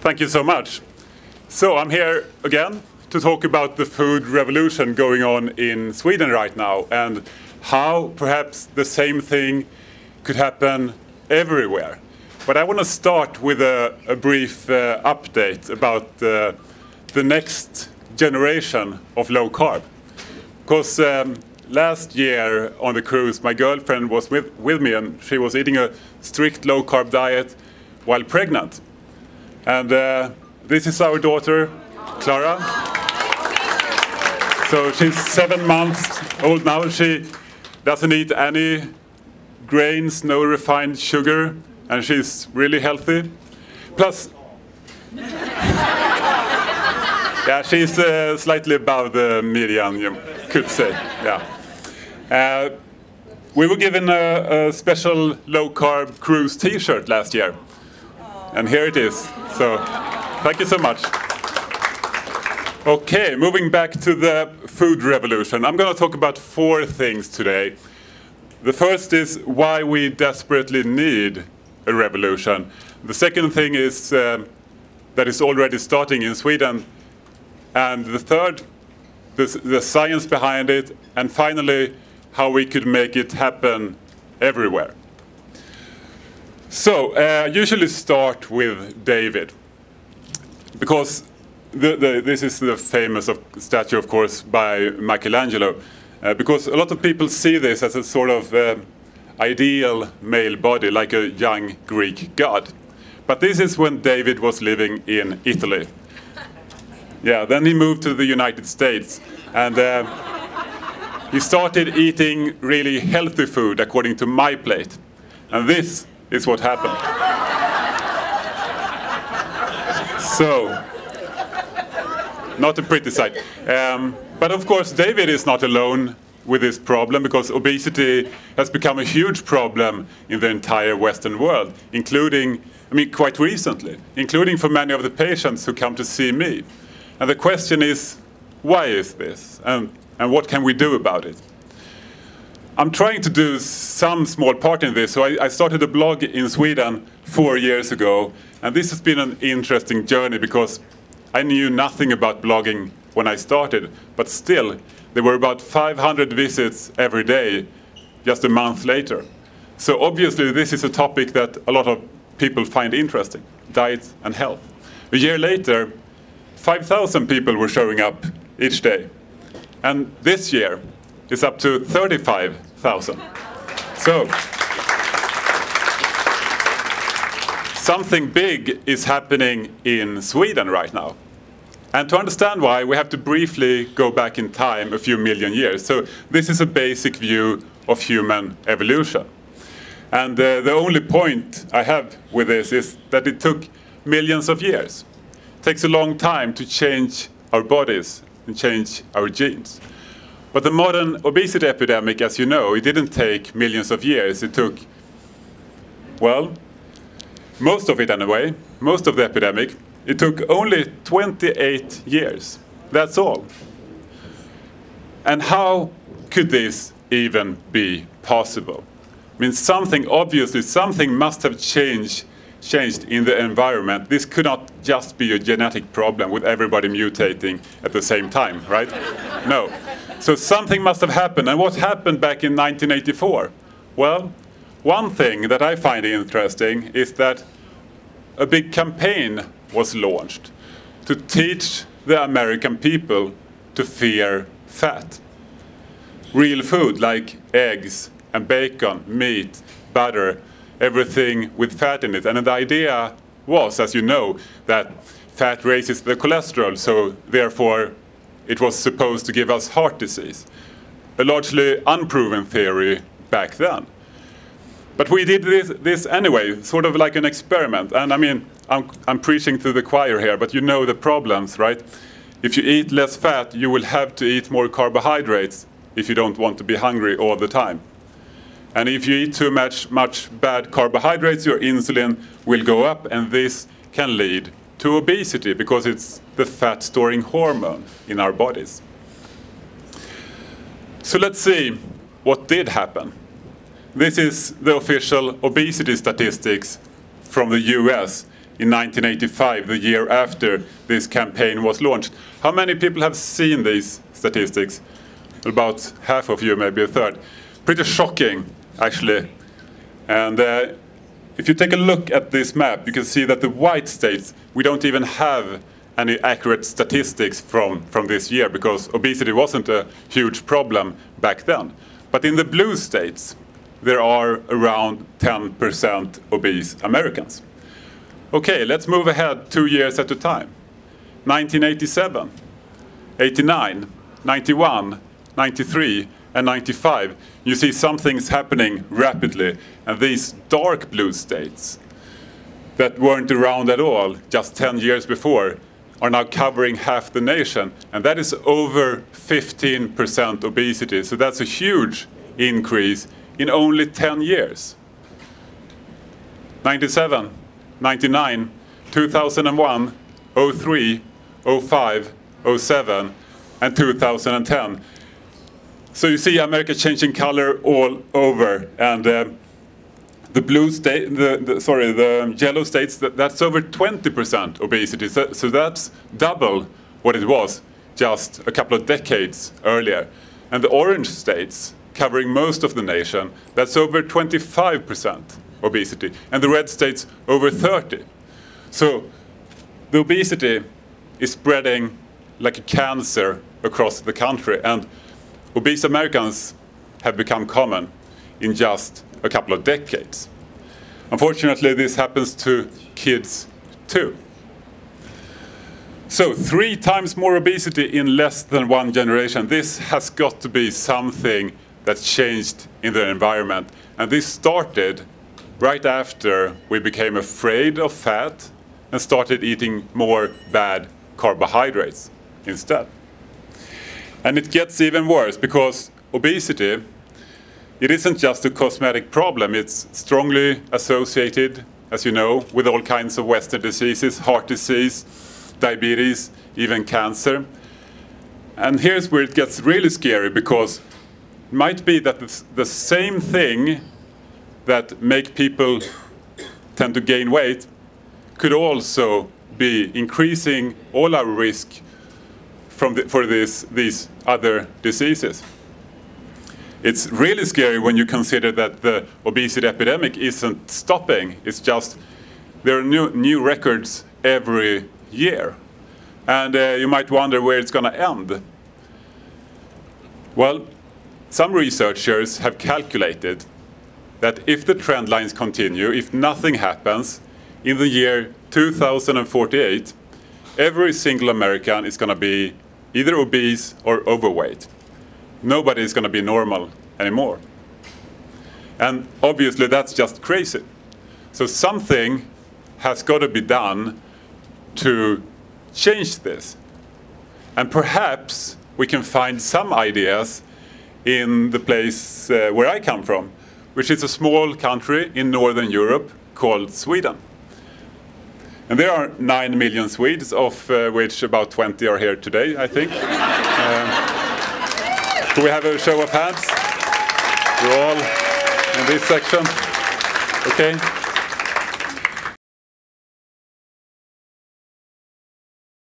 Thank you so much. So I'm here again to talk about the food revolution going on in Sweden right now and how perhaps the same thing could happen everywhere. But I want to start with a brief update about the next generation of low carb. Because last year on the cruise, my girlfriend was with me and she was eating a strict low carb diet while pregnant. And this is our daughter, Clara. So she's 7 months old now. She doesn't eat any grains, no refined sugar, and she's really healthy. Plus, yeah, she's slightly above the median, you could say. Yeah. We were given a special low-carb cruise T-shirt last year, and here it is. So, thank you so much. Okay, moving back to the food revolution. I'm going to talk about 4 things today. The first is why we desperately need a revolution. The second thing is that it's already starting in Sweden. And the third, the science behind it. And finally, how we could make it happen everywhere. So, I usually start with David. Because this is the famous statue, of course, by Michelangelo. Because a lot of people see this as a sort of ideal male body, like a young Greek god. But this is when David was living in Italy. Yeah, then he moved to the United States. And he started eating really healthy food, according to MyPlate. And this is what happened. So, not a pretty sight. But of course, David is not alone with this problem, because obesity has become a huge problem in the entire Western world, including, I mean, quite recently, including for many of the patients who come to see me. And the question is, why is this? And what can we do about it? I'm trying to do some small part in this. So I started a blog in Sweden 4 years ago. And this has been an interesting journey because I knew nothing about blogging when I started. But still, there were about 500 visits every day just a month later. So obviously, this is a topic that a lot of people find interesting, diet and health. A year later, 5,000 people were showing up each day. And this year, it's up to 35,000. So, something big is happening in Sweden right now. And to understand why, we have to briefly go back in time a few million years. So this is a basic view of human evolution. And the only point I have with this is that it took millions of years. It takes a long time to change our bodies and change our genes. But the modern obesity epidemic, as you know, it didn't take millions of years. It took, well, most of it anyway, most of the epidemic, it took only 28 years. That's all. And how could this even be possible? I mean, obviously, something must have changed in the environment. This could not just be a genetic problem with everybody mutating at the same time, right? No. So something must have happened. And what happened back in 1984? Well, one thing that I find interesting is that a big campaign was launched to teach the American people to fear fat. Real food like eggs and bacon, meat, butter, everything with fat in it. And the idea was, as you know, that fat raises the cholesterol, so therefore it was supposed to give us heart disease. A largely unproven theory back then. But we did this anyway, sort of like an experiment. And I mean, I'm preaching to the choir here, but you know the problems, right? If you eat less fat, you will have to eat more carbohydrates if you don't want to be hungry all the time. And if you eat too much bad carbohydrates, your insulin will go up, and this can lead to obesity because it's the fat-storing hormone in our bodies. So let's see what did happen. This is the official obesity statistics from the US in 1985, the year after this campaign was launched. How many people have seen these statistics? About half of you, maybe a third. Pretty shocking, actually. And if you take a look at this map, you can see that the white states, we don't even have any accurate statistics from this year because obesity wasn't a huge problem back then. But in the blue states, there are around 10% obese Americans. Okay, let's move ahead 2 years at a time. 1987, 89, 91, 93, and 95. You see something's happening rapidly. And these dark blue states that weren't around at all just 10 years before are now covering half the nation. And that is over 15% obesity. So that's a huge increase in only 10 years. 97, 99, 2001, 03, 05, 07, and 2010. So you see America changing color all over, and the blue state, the yellow states, that's over 20% obesity. So that's double what it was just a couple of decades earlier. And the orange states, covering most of the nation, that's over 25% obesity, and the red states over 30. So the obesity is spreading like a cancer across the country, and obese Americans have become common in just a couple of decades. Unfortunately, this happens to kids too. So 3 times more obesity in less than 1 generation. This has got to be something that's changed in the environment. And this started right after we became afraid of fat and started eating more bad carbohydrates instead. And it gets even worse because obesity, it isn't just a cosmetic problem. It's strongly associated, as you know, with all kinds of Western diseases, heart disease, diabetes, even cancer. And here's where it gets really scary because it might be that the same thing that make people tend to gain weight could also be increasing all our risk for these other diseases. It's really scary when you consider that the obesity epidemic isn't stopping. It's just there are new records every year. And you might wonder where it's going to end. Well, some researchers have calculated that if the trend lines continue, if nothing happens, in the year 2048, every single American is going to be either obese or overweight. Nobody is going to be normal anymore. And obviously that's just crazy. So something has got to be done to change this. And perhaps we can find some ideas in the place where I come from, which is a small country in Northern Europe called Sweden. And there are 9 million Swedes, of which about 20 are here today, I think. Do we have a show of hands? We're all in this section. Okay.